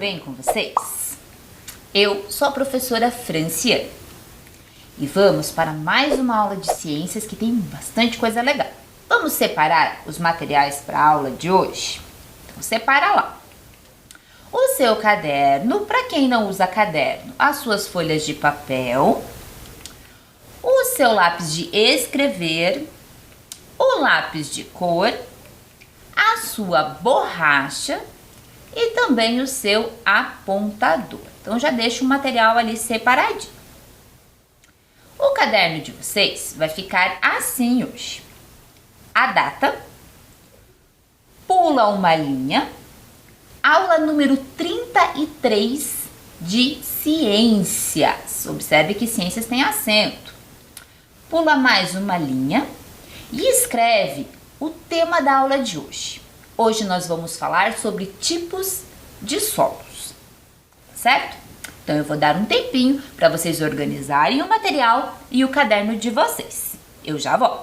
bem com vocês? Eu sou a professora Franciane e vamos para mais uma aula de ciências que tem bastante coisa legal. Vamos separar os materiais para a aula de hoje? Então separa lá. O seu caderno, para quem não usa caderno, as suas folhas de papel, o seu lápis de escrever, o lápis de cor, a sua borracha e também o seu apontador. Então já deixa o material ali separadinho. O caderno de vocês vai ficar assim hoje. A data, pula uma linha, aula número 33 de ciências. Observe que ciências tem acento. Pula mais uma linha e escreve o tema da aula de hoje. Hoje nós vamos falar sobre tipos de solos, certo? Então eu vou dar um tempinho para vocês organizarem o material e o caderno de vocês. Eu já volto.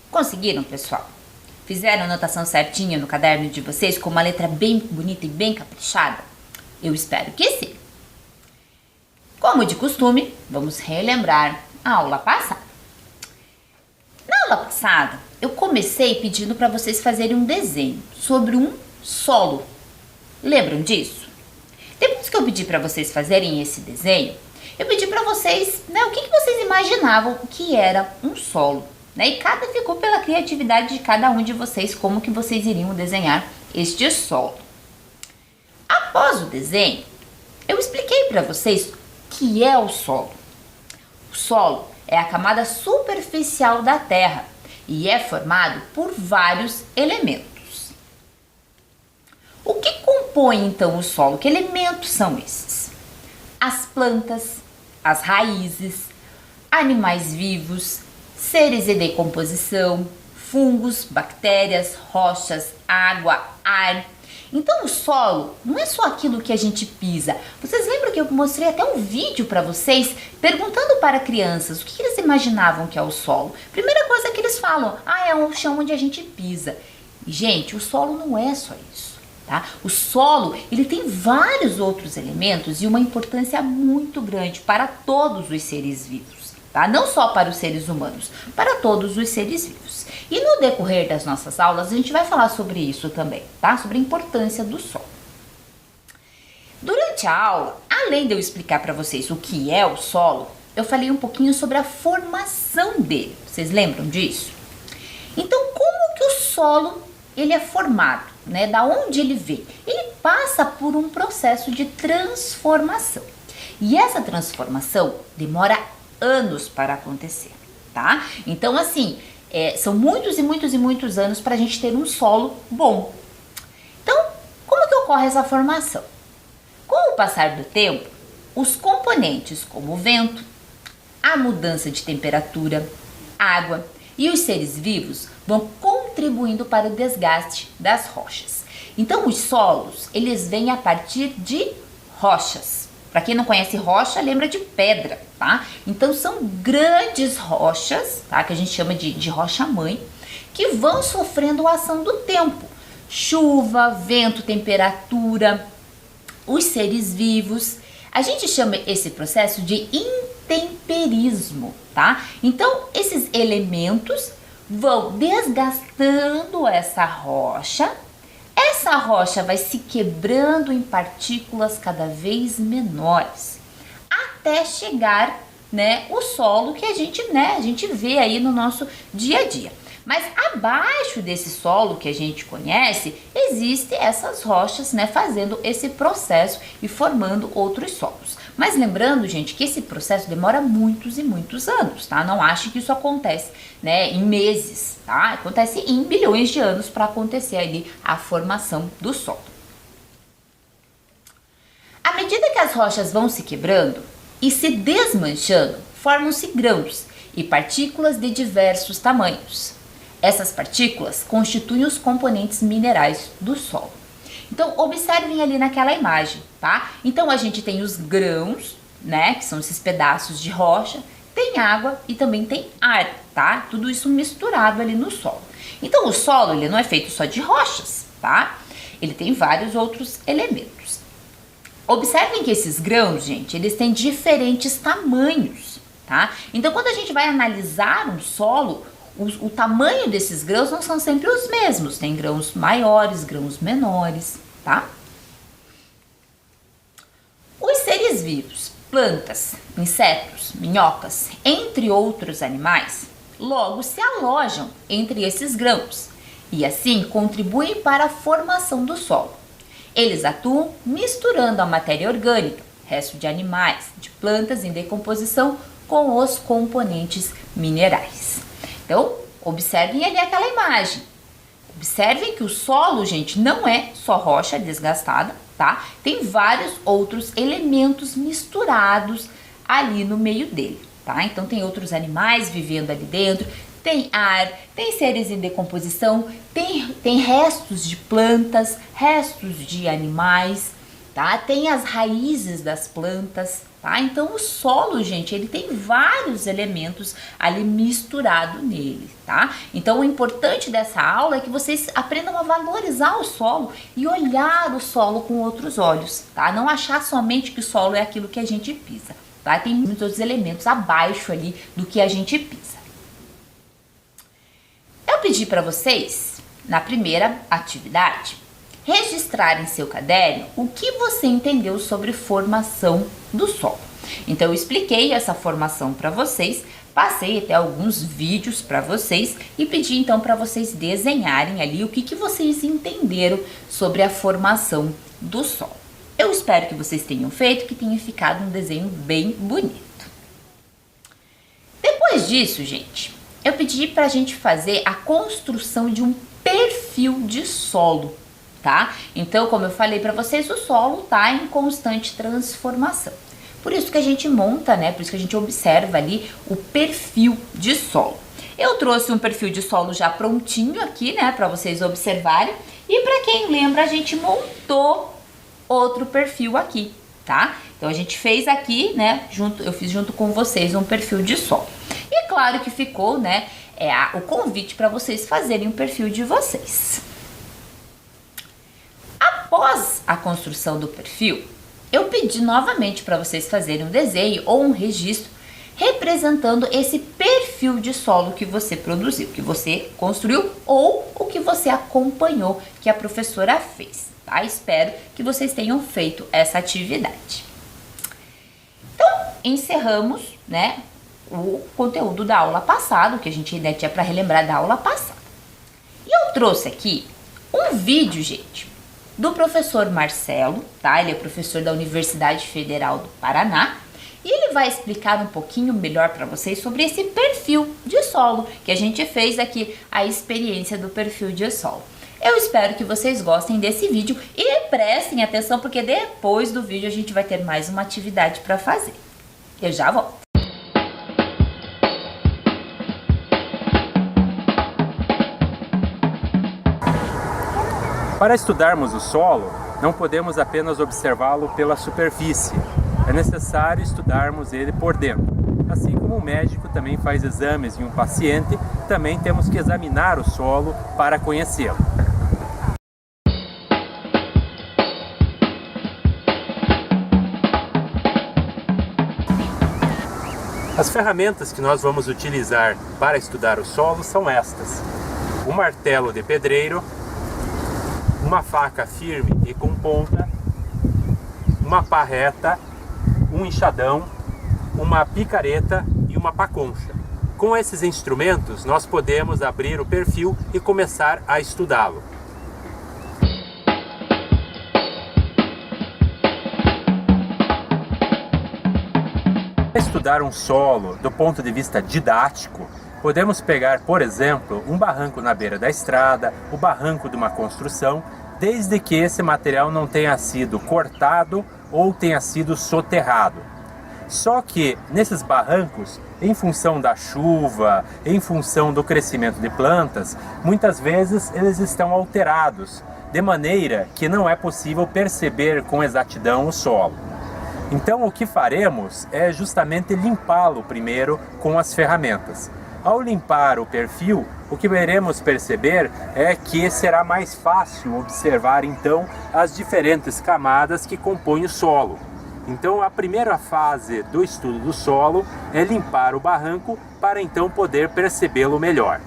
Conseguiram, pessoal? Fizeram a anotação certinha no caderno de vocês com uma letra bem bonita e bem caprichada? Eu espero que sim. Como de costume, vamos relembrar a aula passada. Na aula passada, eu comecei pedindo para vocês fazerem um desenho sobre um solo. Lembram disso? Depois que eu pedi para vocês fazerem esse desenho, eu pedi para vocês, o que vocês imaginavam que era um solo. E cada ficou pela criatividade de cada um de vocês como que vocês iriam desenhar este solo. Após o desenho, eu expliquei para vocês o que é o solo. O solo é a camada superficial da Terra e é formado por vários elementos. O que compõe então o solo? Que elementos são esses? As plantas, as raízes, animais vivos, seres em decomposição, fungos, bactérias, rochas, água, ar. Então o solo não é só aquilo que a gente pisa. Vocês lembram que eu mostrei até um vídeo para vocês perguntando para crianças o que eles imaginavam que é o solo? Primeira coisa que eles falam, é o chão onde a gente pisa. E, gente, o solo não é só isso, tá? O solo, ele tem vários outros elementos e uma importância muito grande para todos os seres vivos, tá? Não só para os seres humanos, para todos os seres vivos. E no decorrer das nossas aulas, a gente vai falar sobre isso também, tá? Sobre a importância do solo. Durante a aula, além de eu explicar para vocês o que é o solo, eu falei um pouquinho sobre a formação dele. Vocês lembram disso? Então, como que o solo ele é formado, né? Da onde ele vem? Ele passa por um processo de transformação. E essa transformação demora anos para acontecer, tá? Então, assim, são muitos e muitos e muitos anos para a gente ter um solo bom. Então, como que ocorre essa formação? Com o passar do tempo, os componentes como o vento, a mudança de temperatura, água e os seres vivos vão contribuindo para o desgaste das rochas. Então, os solos, eles vêm a partir de rochas. Para quem não conhece rocha, lembra de pedra, tá? Então, são grandes rochas, tá? Que a gente chama de rocha-mãe, que vão sofrendo a ação do tempo. Chuva, vento, temperatura, os seres vivos. A gente chama esse processo de intemperismo, tá? Então, esses elementos vão desgastando essa rocha vai se quebrando em partículas cada vez menores, até chegar, né, o solo que a gente vê aí no nosso dia a dia. Mas abaixo desse solo que a gente conhece, existem essas rochas, né, fazendo esse processo e formando outros solos. Mas lembrando, gente, que esse processo demora muitos e muitos anos, tá? Não ache que isso acontece, né, em meses, tá? Acontece em bilhões de anos para acontecer ali a formação do solo. À medida que as rochas vão se quebrando e se desmanchando, formam-se grãos e partículas de diversos tamanhos. Essas partículas constituem os componentes minerais do solo. Então, observem ali naquela imagem, tá? Então, a gente tem os grãos, né, que são esses pedaços de rocha, tem água e também tem ar, tá? Tudo isso misturado ali no solo. Então, o solo, ele não é feito só de rochas, tá? Ele tem vários outros elementos. Observem que esses grãos, gente, eles têm diferentes tamanhos, tá? Então, quando a gente vai analisar um solo, o tamanho desses grãos não são sempre os mesmos. Tem grãos maiores, grãos menores, tá? Os seres vivos, plantas, insetos, minhocas, entre outros animais, logo se alojam entre esses grãos e assim contribuem para a formação do solo. Eles atuam misturando a matéria orgânica, resto de animais, de plantas em decomposição, com os componentes minerais. Então, observem ali aquela imagem. Observem que o solo, gente, não é só rocha desgastada, tá? Tem vários outros elementos misturados ali no meio dele, tá? Então, tem outros animais vivendo ali dentro, tem ar, tem seres em decomposição, tem restos de plantas, restos de animais, tá? Tem as raízes das plantas, tá? Então, o solo, gente, ele tem vários elementos ali misturado nele, tá? Então, o importante dessa aula é que vocês aprendam a valorizar o solo e olhar o solo com outros olhos, tá? Não achar somente que o solo é aquilo que a gente pisa, tá? Tem muitos outros elementos abaixo ali do que a gente pisa. Eu pedi para vocês, na primeira atividade, registrar em seu caderno o que você entendeu sobre formação do solo. Então, eu expliquei essa formação para vocês, passei até alguns vídeos para vocês e pedi então para vocês desenharem ali o que vocês entenderam sobre a formação do solo. Eu espero que vocês tenham feito, que tenha ficado um desenho bem bonito. Depois disso, gente, eu pedi para a gente fazer a construção de um perfil de solo. tá? Então, como eu falei para vocês, o solo tá em constante transformação. Por isso que a gente monta, né? Por isso que a gente observa ali o perfil de solo. Eu trouxe um perfil de solo já prontinho aqui, né, para vocês observarem. E para quem lembra, a gente montou outro perfil aqui, tá? Então a gente fez aqui, né, eu fiz junto com vocês um perfil de solo. E claro que ficou, né, o convite para vocês fazerem o perfil de vocês. Após a construção do perfil, eu pedi novamente para vocês fazerem um desenho ou um registro representando esse perfil de solo que você produziu, que você construiu ou o que você acompanhou que a professora fez, tá? Espero que vocês tenham feito essa atividade. Então, encerramos, né, o conteúdo da aula passada, que a gente ainda tinha para relembrar da aula passada. E eu trouxe aqui um vídeo, gente, do professor Marcelo, tá? Ele é professor da Universidade Federal do Paraná e ele vai explicar um pouquinho melhor para vocês sobre esse perfil de solo, que a gente fez aqui a experiência do perfil de solo. Eu espero que vocês gostem desse vídeo e prestem atenção, porque depois do vídeo a gente vai ter mais uma atividade para fazer. Eu já volto. Para estudarmos o solo, não podemos apenas observá-lo pela superfície. É necessário estudarmos ele por dentro. Assim como o médico também faz exames em um paciente, também temos que examinar o solo para conhecê-lo. As ferramentas que nós vamos utilizar para estudar o solo são estas: um martelo de pedreiro, uma faca firme e com ponta, uma pá reta, um enxadão, uma picareta e uma pá concha. Com esses instrumentos nós podemos abrir o perfil e começar a estudá-lo. Para estudar um solo do ponto de vista didático, podemos pegar, por exemplo, um barranco na beira da estrada, o barranco de uma construção, desde que esse material não tenha sido cortado ou tenha sido soterrado. Só que nesses barrancos, em função da chuva, em função do crescimento de plantas, muitas vezes eles estão alterados, de maneira que não é possível perceber com exatidão o solo. Então o que faremos é justamente limpá-lo primeiro com as ferramentas. Ao limpar o perfil, o que veremos perceber é que será mais fácil observar então as diferentes camadas que compõem o solo. Então a primeira fase do estudo do solo é limpar o barranco para então poder percebê-lo melhor.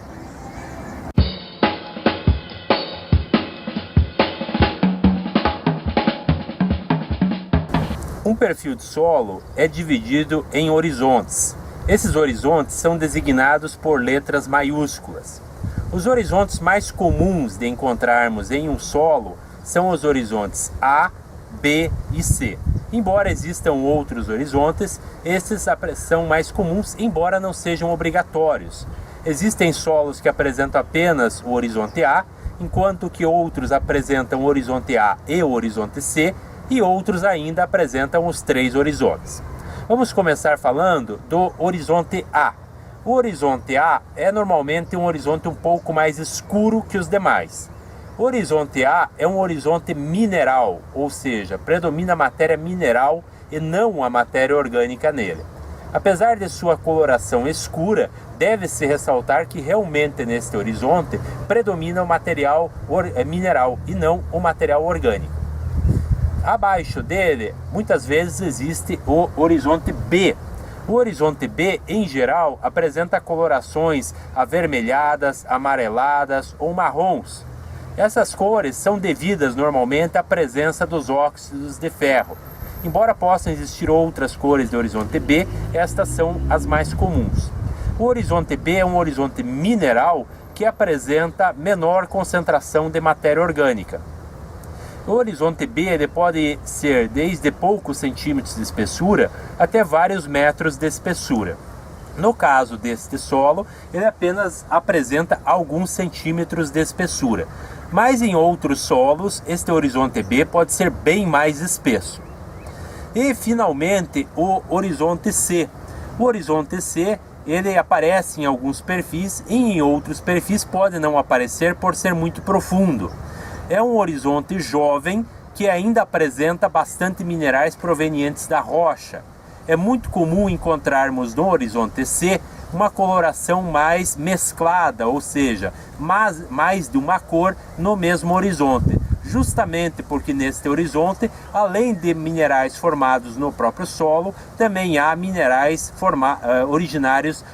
Um perfil de solo é dividido em horizontes. Esses horizontes são designados por letras maiúsculas. Os horizontes mais comuns de encontrarmos em um solo são os horizontes A, B e C. Embora existam outros horizontes, esses são mais comuns, embora não sejam obrigatórios. Existem solos que apresentam apenas o horizonte A, enquanto que outros apresentam o horizonte A e o horizonte C, e outros ainda apresentam os três horizontes. Vamos começar falando do horizonte A. O horizonte A é normalmente um horizonte um pouco mais escuro que os demais. O horizonte A é um horizonte mineral, ou seja, predomina a matéria mineral e não a matéria orgânica nele. Apesar de sua coloração escura, deve-se ressaltar que realmente neste horizonte predomina o material mineral e não o material orgânico. Abaixo dele, muitas vezes existe o horizonte B. O horizonte B, em geral, apresenta colorações avermelhadas, amareladas ou marrons. Essas cores são devidas normalmente à presença dos óxidos de ferro. Embora possam existir outras cores de horizonte B, estas são as mais comuns. O horizonte B é um horizonte mineral que apresenta menor concentração de matéria orgânica. O horizonte B ele pode ser desde poucos centímetros de espessura até vários metros de espessura. No caso deste solo, ele apenas apresenta alguns centímetros de espessura. Mas em outros solos, este horizonte B pode ser bem mais espesso. E finalmente o horizonte C. O horizonte C, ele aparece em alguns perfis e em outros perfis pode não aparecer por ser muito profundo. É um horizonte jovem que ainda apresenta bastante minerais provenientes da rocha. É muito comum encontrarmos no horizonte C uma coloração mais mesclada, ou seja, mais de uma cor no mesmo horizonte. Justamente porque neste horizonte, além de minerais formados no próprio solo, também há minerais originários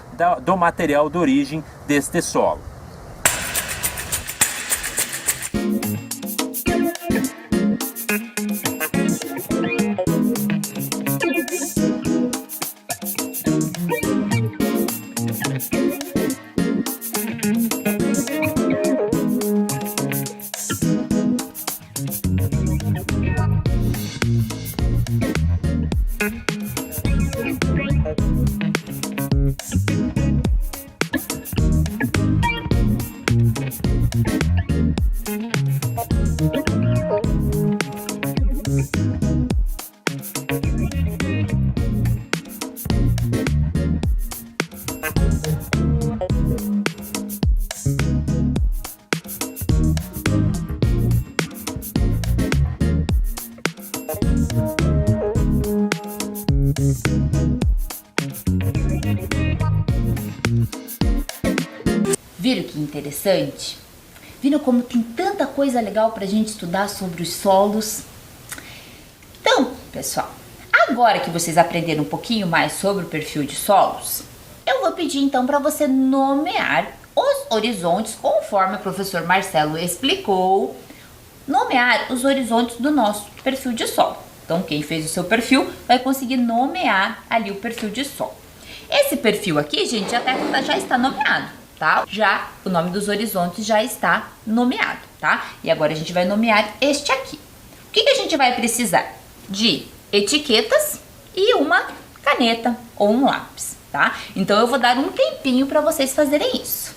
do material de origem deste solo. Viram que interessante? Viram como tem tanta coisa legal para a gente estudar sobre os solos? Então, pessoal, agora que vocês aprenderam um pouquinho mais sobre o perfil de solos, eu vou pedir então para você nomear os horizontes, conforme o professor Marcelo explicou, nomear os horizontes do nosso perfil de solo. Então, quem fez o seu perfil vai conseguir nomear ali o perfil de solo. Esse perfil aqui, gente, já está nomeado, tá? Já o nome dos horizontes já está nomeado, tá? E agora a gente vai nomear este aqui. O que a gente vai precisar? De etiquetas e uma caneta ou um lápis, tá? Então eu vou dar um tempinho para vocês fazerem isso.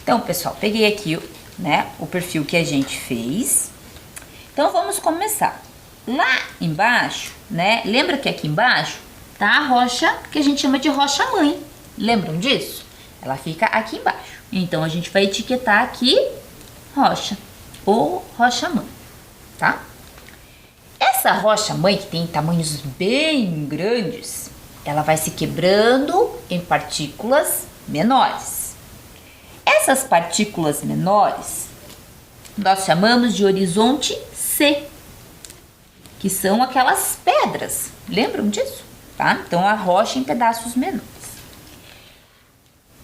Então, pessoal, peguei aqui, né, o perfil que a gente fez. Então, vamos começar. Lá embaixo, né, lembra que aqui embaixo tá a rocha que a gente chama de rocha-mãe. Lembram disso? Ela fica aqui embaixo. Então, a gente vai etiquetar aqui rocha ou rocha-mãe, tá? Essa rocha-mãe, que tem tamanhos bem grandes, ela vai se quebrando em partículas menores. Essas partículas menores nós chamamos de horizonte C, que são aquelas pedras. Lembram disso? Tá? Então, a rocha em pedaços menores.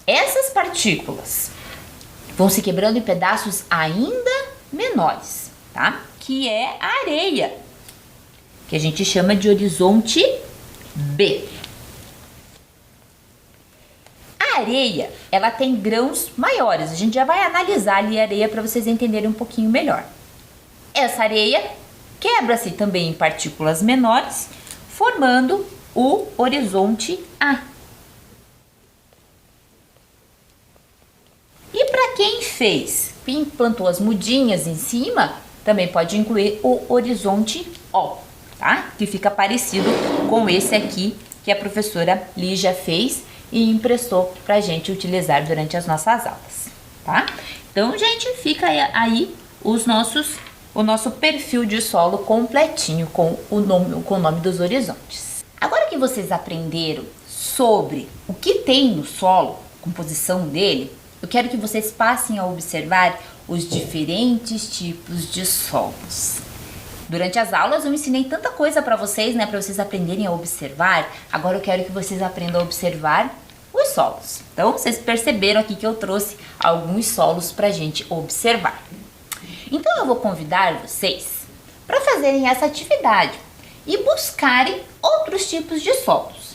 Essas partículas vão se quebrando em pedaços ainda menores, tá? Que é a areia, que a gente chama de horizonte B. A areia, ela tem grãos maiores. A gente já vai analisar ali a areia para vocês entenderem um pouquinho melhor. Essa areia quebra-se também em partículas menores, formando o horizonte A. E para quem plantou as mudinhas em cima, também pode incluir o horizonte O, tá? Que fica parecido com esse aqui que a professora Lígia fez e emprestou para a gente utilizar durante as nossas aulas, tá? Então, gente, fica aí o nosso perfil de solo completinho com o nome dos horizontes. Agora que vocês aprenderam sobre o que tem no solo, a composição dele, eu quero que vocês passem a observar os diferentes tipos de solos. Durante as aulas eu ensinei tanta coisa para vocês, né, para vocês aprenderem a observar. Agora eu quero que vocês aprendam a observar os solos. Então, vocês perceberam aqui que eu trouxe alguns solos para a gente observar. Então, eu vou convidar vocês para fazerem essa atividade e buscarem outros tipos de solos.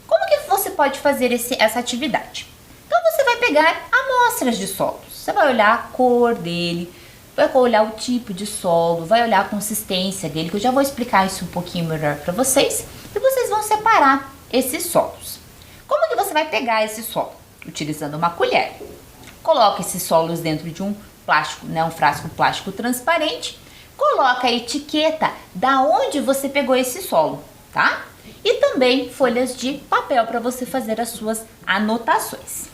Como que você pode fazer essa atividade? Então, você vai pegar amostras de solos. Você vai olhar a cor dele, vai olhar o tipo de solo, vai olhar a consistência dele, que eu já vou explicar isso um pouquinho melhor para vocês, e vocês vão separar esses solos. Como que você vai pegar esse solo? Utilizando uma colher. Coloca esses solos dentro de um plástico, né, um frasco plástico transparente, coloca a etiqueta da onde você pegou esse solo, tá? E também folhas de papel para você fazer as suas anotações.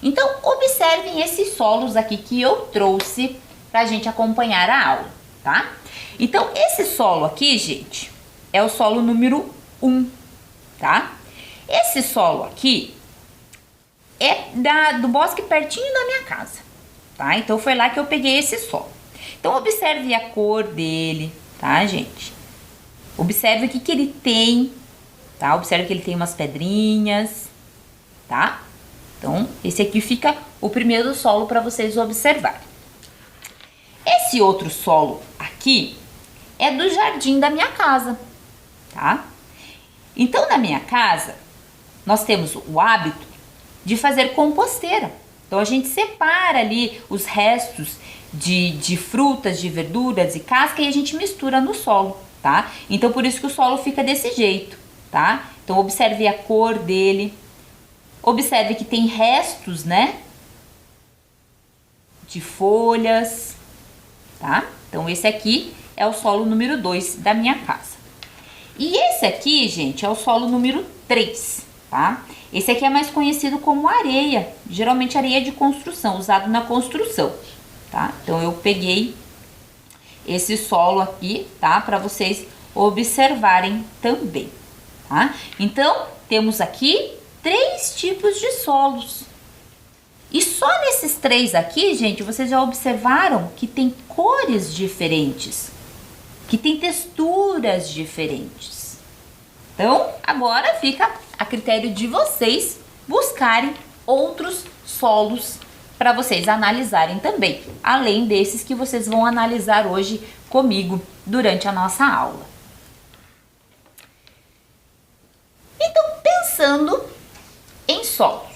Então, observem esses solos aqui que eu trouxe para a gente acompanhar a aula, tá? Então, esse solo aqui, gente, é o solo número 1, tá? Esse solo aqui é do bosque pertinho da minha casa, tá? Então, foi lá que eu peguei esse solo. Então, observe a cor dele, tá, gente? Observe o que ele tem, tá? Observe que ele tem umas pedrinhas, tá? Então, esse aqui fica o primeiro solo para vocês observarem. Esse outro solo aqui é do jardim da minha casa, tá? Então, na minha casa, nós temos o hábito de fazer composteira. Então, a gente separa ali os restos de frutas, de verduras e casca e a gente mistura no solo, tá? Então, por isso que o solo fica desse jeito, tá? Então, observe a cor dele. Observe que tem restos, né? De folhas, tá? Então, esse aqui é o solo número 2 da minha casa. E esse aqui, gente, é o solo número 3, tá? Esse aqui é mais conhecido como areia, geralmente areia de construção, usado na construção, tá? Então, eu peguei esse solo aqui, tá? Para vocês observarem também, tá? Então, temos aqui 3 tipos de solos. E só nesses 3 aqui, gente, vocês já observaram que tem cores diferentes, que tem texturas diferentes. Então, agora fica a critério de vocês buscarem outros solos para vocês analisarem também, além desses que vocês vão analisar hoje comigo durante a nossa aula. Então, pensando em solos,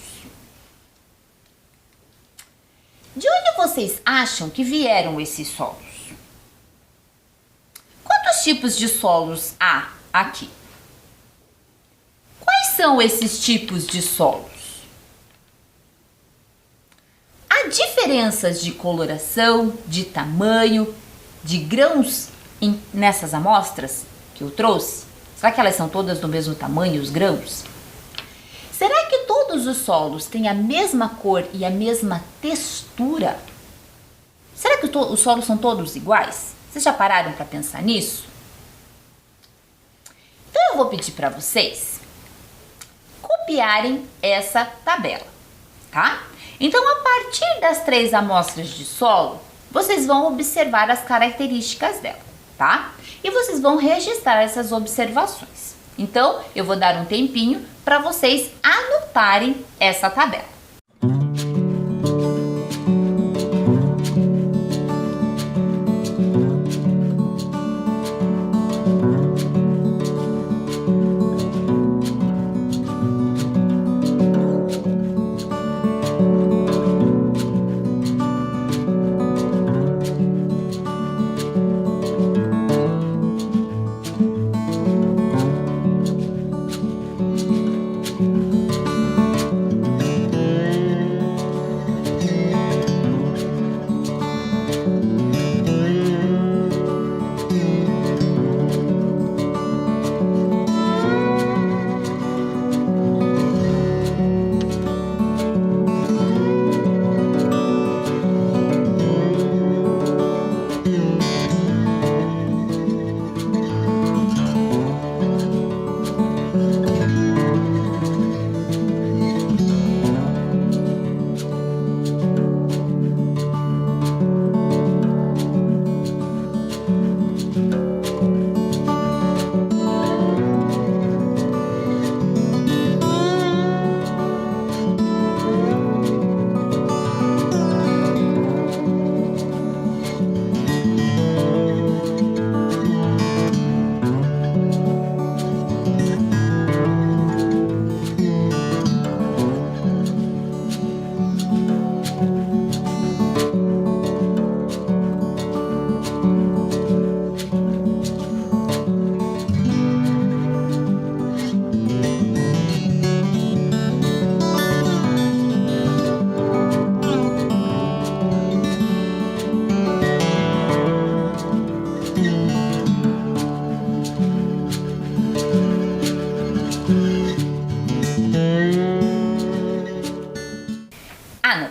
de onde vocês acham que vieram esses solos? Quantos tipos de solos há aqui? Quais são esses tipos de solos? Há diferenças de coloração, de tamanho, de grãos nessas amostras que eu trouxe? Será que elas são todas do mesmo tamanho, os grãos? Será que todos os solos têm a mesma cor e a mesma textura? Será que os solos são todos iguais? Vocês já pararam para pensar nisso? Então eu vou pedir para vocês copiarem essa tabela, tá? Então, a partir das 3 amostras de solo, vocês vão observar as características dela, tá? E vocês vão registrar essas observações. Então, eu vou dar um tempinho para vocês anotarem essa tabela.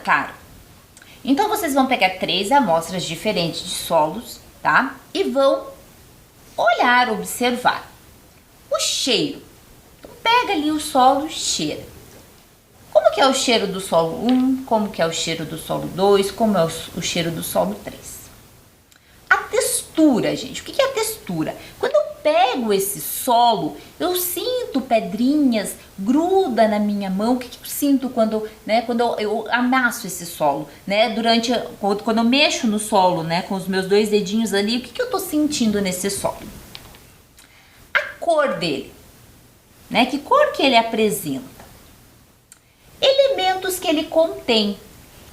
caro. Então vocês vão pegar 3 amostras diferentes de solos, tá? E vão olhar, observar o cheiro. Então pega ali o solo e cheira. Como que é o cheiro do solo 1, como que é o cheiro do solo 2, como é o cheiro do solo 3. A textura, gente, o que é a textura? Quando eu pego esse solo, eu sinto pedrinhas, gruda na minha mão. O que eu sinto quando eu amasso esse solo, né? Quando eu mexo no solo, né, com os meus 2 dedinhos ali, o que eu tô sentindo nesse solo? A cor dele, né? Que cor que ele apresenta? Elementos que ele contém.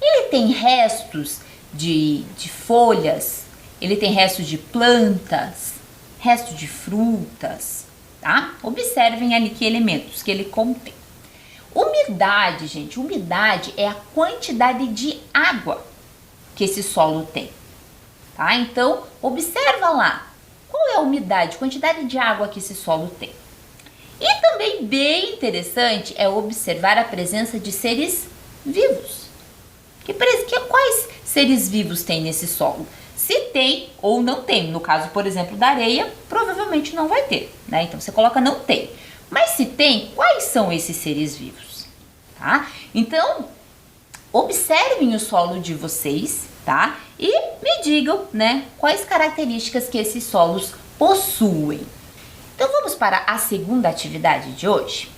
Ele tem restos de folhas, ele tem restos de plantas, restos de frutas, tá? Observem ali que elementos que ele contém. Umidade, gente, umidade é a quantidade de água que esse solo tem, tá? Então, observa lá, qual é a umidade, quantidade de água que esse solo tem. E também bem interessante é observar a presença de seres vivos. Quais seres vivos tem nesse solo? Se tem ou não tem. No caso, por exemplo, da areia, provavelmente não vai ter, né? Então você coloca não tem. Mas se tem, quais são esses seres vivos? Tá? Então, observem o solo de vocês, tá? E me digam, né, quais características que esses solos possuem. Então vamos para a segunda atividade de hoje.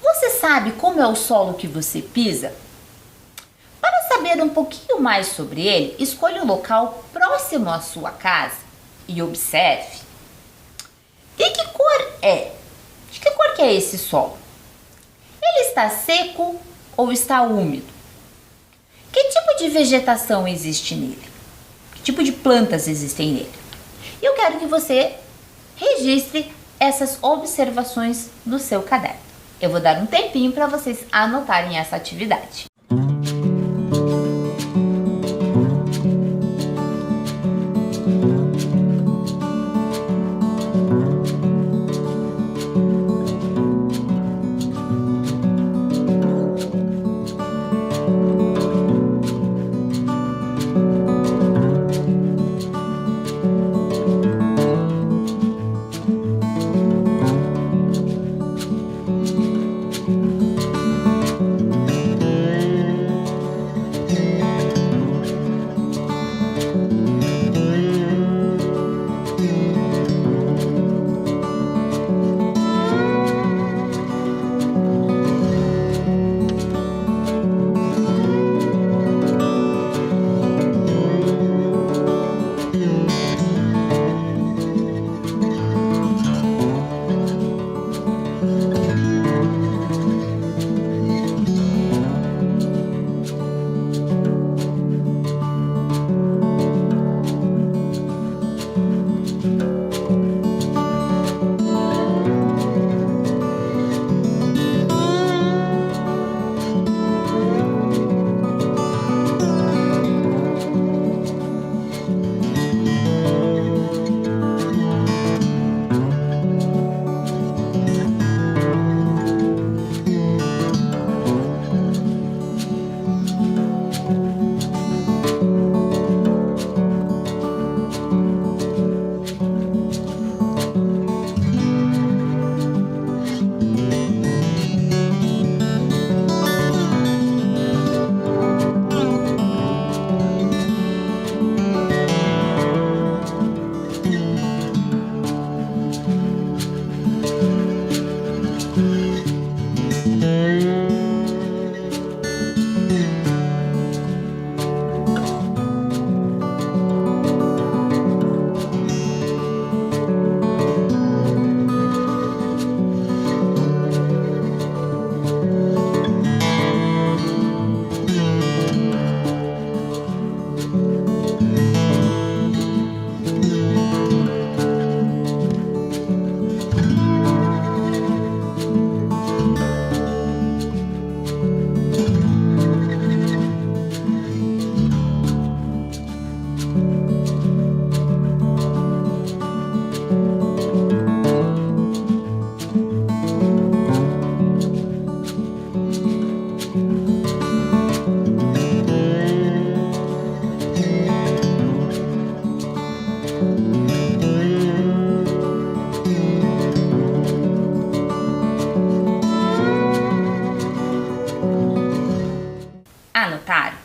Você sabe como é o solo que você pisa? Para saber um pouquinho mais sobre ele, escolha um local próximo à sua casa e observe. De que cor é? De que cor que é esse solo? Ele está seco ou está úmido? Que tipo de vegetação existe nele? Que tipo de plantas existem nele? Eu quero que você registre essas observações no seu caderno. Eu vou dar um tempinho para vocês anotarem essa atividade. anotaram?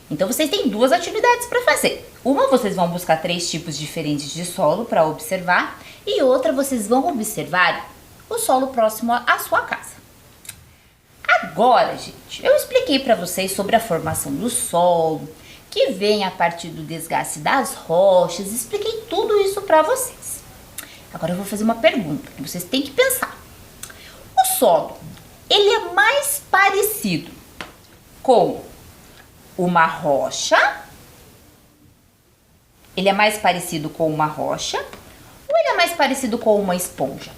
Então vocês têm duas atividades para fazer. Uma, vocês vão buscar 3 tipos diferentes de solo para observar, e outra, vocês vão observar o solo próximo à sua casa. Agora, gente, eu expliquei para vocês sobre a formação do solo, que vem a partir do desgaste das rochas, expliquei tudo isso para vocês. Agora eu vou fazer uma pergunta que vocês têm que pensar. O solo, ele é mais parecido com uma rocha? Ele é mais parecido com uma rocha? Ou ele é mais parecido com uma esponja?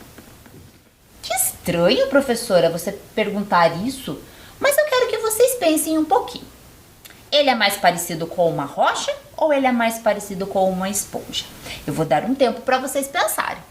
Que estranho, professora, você perguntar isso, mas eu quero que vocês pensem um pouquinho. Ele é mais parecido com uma rocha ou ele é mais parecido com uma esponja? Eu vou dar um tempo para vocês pensarem.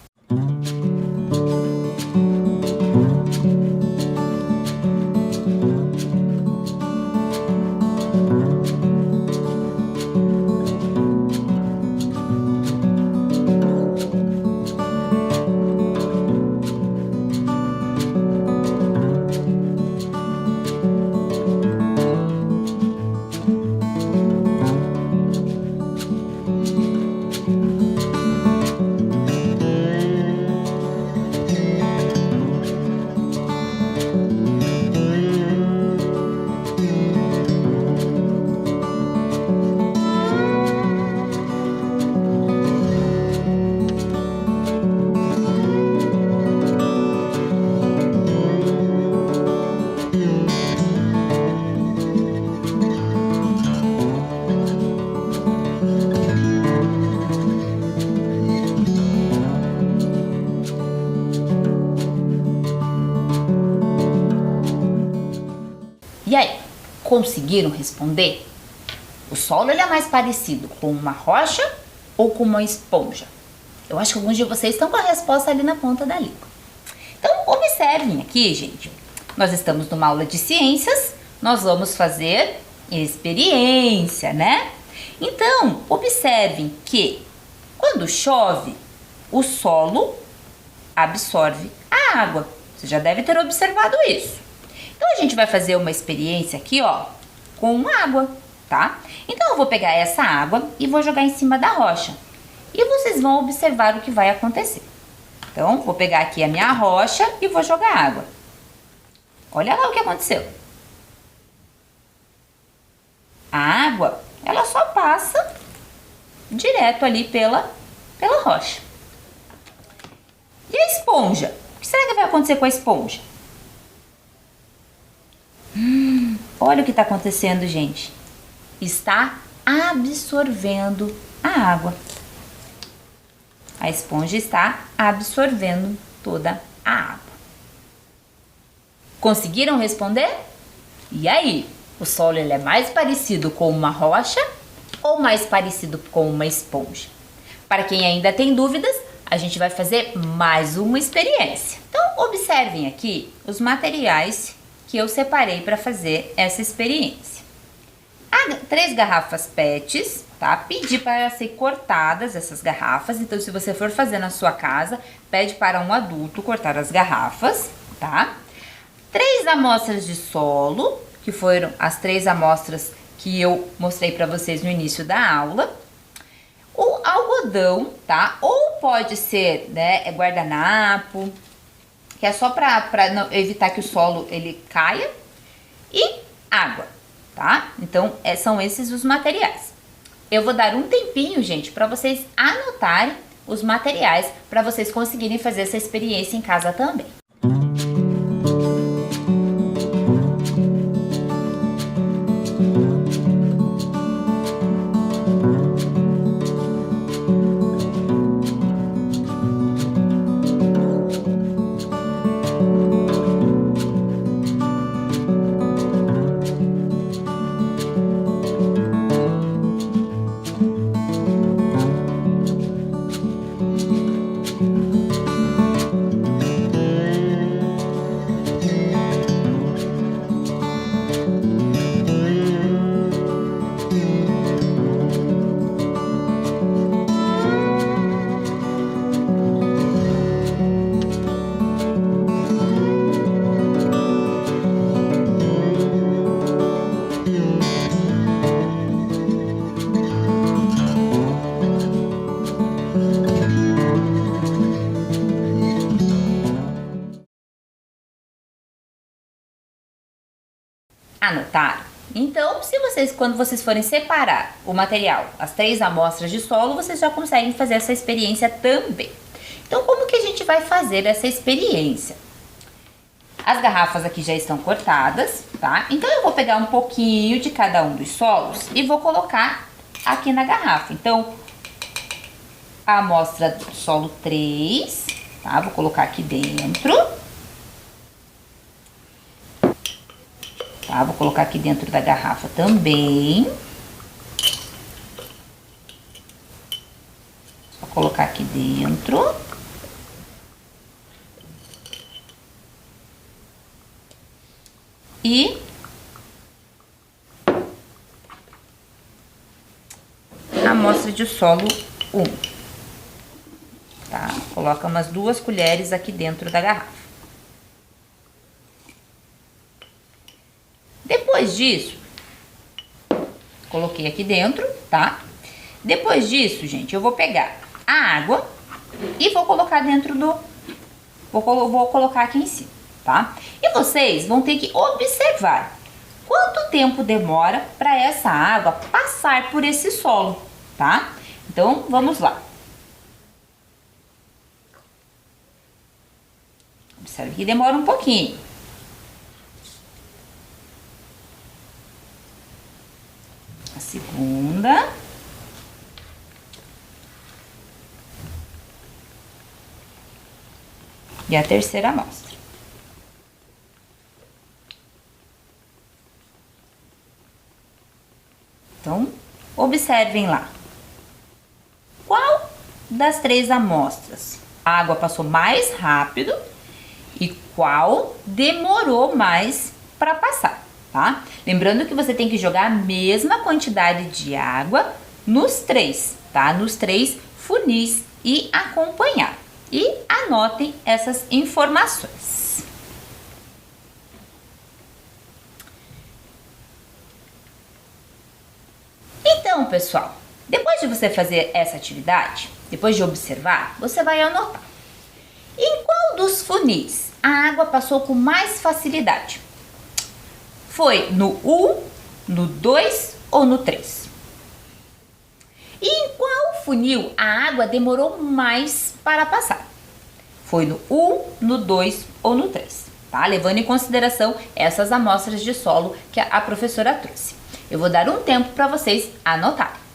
E aí, conseguiram responder? O solo ele é mais parecido com uma rocha ou com uma esponja? Eu acho que alguns de vocês estão com a resposta ali na ponta da língua. Então, observem aqui, gente. Nós estamos numa aula de ciências, nós vamos fazer experiência, né? Então, observem que quando chove, o solo absorve a água. Você já deve ter observado isso. Então, a gente vai fazer uma experiência aqui, ó, com água, tá? Então, eu vou pegar essa água e vou jogar em cima da rocha. E vocês vão observar o que vai acontecer. Então, vou pegar aqui a minha rocha e vou jogar água. Olha lá o que aconteceu. A água, ela só passa direto ali pela rocha. E a esponja? O que será que vai acontecer com a esponja? Olha o que está acontecendo, gente. Está absorvendo a água. A esponja está absorvendo toda a água. Conseguiram responder? E aí? O solo ele é mais parecido com uma rocha ou mais parecido com uma esponja? Para quem ainda tem dúvidas, a gente vai fazer mais uma experiência. Então, observem aqui os materiais que eu separei para fazer essa experiência. 3 garrafas PETs, tá? Pedi para ser cortadas essas garrafas. Então, se você for fazer na sua casa, pede para um adulto cortar as garrafas, tá? 3 amostras de solo, que foram as 3 amostras que eu mostrei para vocês no início da aula. O algodão, tá? Ou pode ser, né, guardanapo, que é só para evitar que o solo ele caia, e água, tá? Então, são esses os materiais. Eu vou dar um tempinho, gente, para vocês anotarem os materiais, para vocês conseguirem fazer essa experiência em casa também. Anotaram? Então, quando vocês forem separar o material, as 3 amostras de solo, vocês já conseguem fazer essa experiência também. Então, como que a gente vai fazer essa experiência? As garrafas aqui já estão cortadas, tá? Então, eu vou pegar um pouquinho de cada um dos solos e vou colocar aqui na garrafa. Então, a amostra do solo 3, tá? Vou colocar aqui dentro. Tá? Vou colocar aqui dentro da garrafa também. Vou colocar aqui dentro. E a amostra de solo 1. Tá? Coloca umas 2 colheres aqui dentro da garrafa. Depois disso, coloquei aqui dentro, tá? Depois disso, gente, eu vou pegar a água e vou colocar dentro do... Vou colocar aqui em cima, tá? E vocês vão ter que observar quanto tempo demora para essa água passar por esse solo, tá? Então, vamos lá. Observe que demora um pouquinho. A segunda. E a terceira amostra. Então, observem lá. Qual das 3 amostras a água passou mais rápido e qual demorou mais para passar, tá? Lembrando que você tem que jogar a mesma quantidade de água nos 3, tá? Nos 3 funis e acompanhar. E anotem essas informações. Então, pessoal, depois de você fazer essa atividade, depois de observar, você vai anotar. Em qual dos funis a água passou com mais facilidade? Foi no 1, no 2 ou no 3? E em qual funil a água demorou mais para passar? Foi no 1, no 2 ou no 3, tá? Levando em consideração essas amostras de solo que a professora trouxe. Eu vou dar um tempo para vocês anotarem.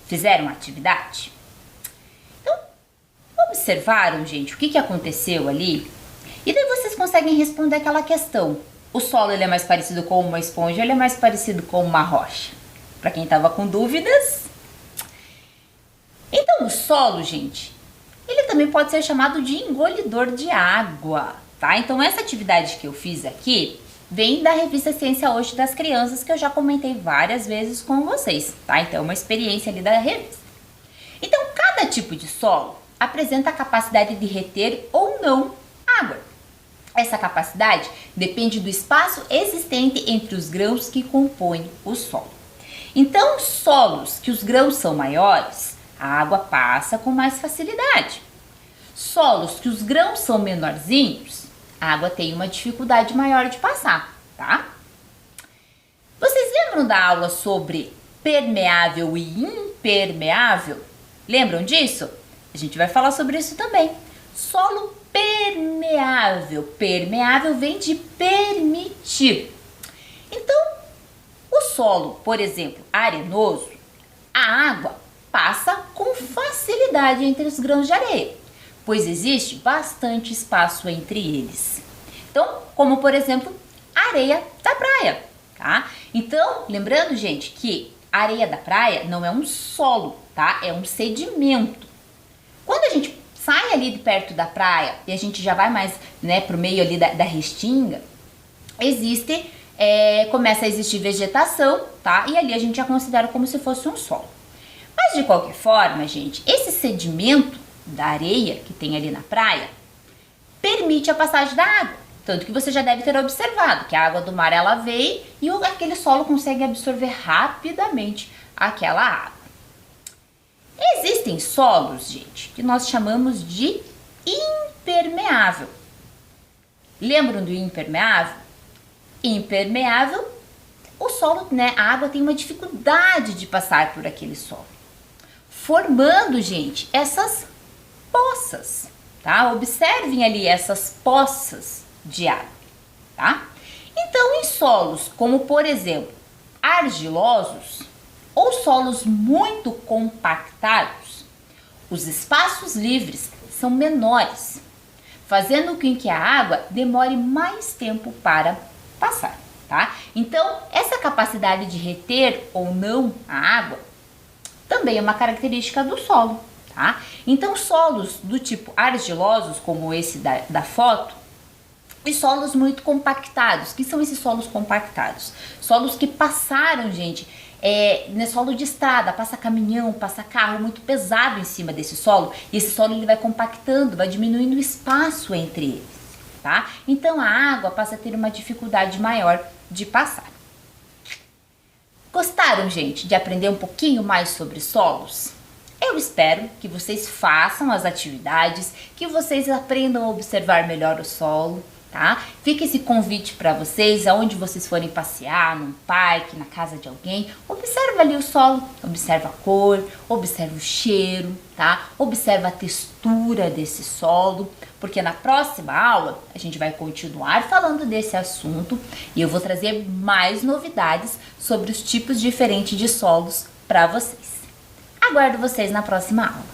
Fizeram a atividade? Então, observaram, gente, o que aconteceu ali? E daí vocês conseguem responder aquela questão. O solo ele é mais parecido com uma esponja, ele é mais parecido com uma rocha? Para quem estava com dúvidas. Então, o solo, gente, ele também pode ser chamado de engolidor de água, tá? Então, essa atividade que eu fiz aqui vem da revista Ciência Hoje das Crianças, que eu já comentei várias vezes com vocês, tá? Então, é uma experiência ali da revista. Então, cada tipo de solo apresenta a capacidade de reter ou não água. Essa capacidade depende do espaço existente entre os grãos que compõem o solo. Então, solos que os grãos são maiores, a água passa com mais facilidade. Solos que os grãos são menorzinhos, a água tem uma dificuldade maior de passar, tá? Vocês lembram da aula sobre permeável e impermeável? Lembram disso? A gente vai falar sobre isso também. Solo permeável. Permeável vem de permitir. Então, o solo, por exemplo, arenoso, a água passa com facilidade entre os grãos de areia, pois existe bastante espaço entre eles. Então, como por exemplo, a areia da praia, tá? Então, lembrando, gente, que a areia da praia não é um solo, tá? É um sedimento. Quando a gente sai ali de perto da praia e a gente já vai mais, né, pro meio ali da restinga, começa a existir vegetação, tá? E ali a gente já considera como se fosse um solo. Mas de qualquer forma, gente, esse sedimento da areia que tem ali na praia permite a passagem da água. Tanto que você já deve ter observado que a água do mar ela veio e aquele solo consegue absorver rapidamente aquela água. Existem solos, gente, que nós chamamos de impermeável. Lembram do impermeável? Impermeável, o solo, né, a água tem uma dificuldade de passar por aquele solo, formando, gente, essas poças, tá? Observem ali essas poças de água, tá? Então, em solos como, por exemplo, argilosos ou solos muito compactados, os espaços livres são menores, fazendo com que a água demore mais tempo para passar, tá? Então, essa capacidade de reter ou não a água também é uma característica do solo, tá? Então, solos do tipo argilosos, como esse da foto, e solos muito compactados. Que são esses solos compactados? Solos que passaram, gente, solo de estrada, passa caminhão, passa carro muito pesado em cima desse solo, e esse solo ele vai compactando, vai diminuindo o espaço entre eles, tá? Então a água passa a ter uma dificuldade maior de passar. Gostaram, gente, de aprender um pouquinho mais sobre solos? Eu espero que vocês façam as atividades, que vocês aprendam a observar melhor o solo, tá? Fica esse convite para vocês, aonde vocês forem passear, num parque, na casa de alguém, observa ali o solo, observa a cor, observa o cheiro, tá? Observa a textura desse solo, porque na próxima aula a gente vai continuar falando desse assunto e eu vou trazer mais novidades sobre os tipos diferentes de solos para vocês. Aguardo vocês na próxima aula.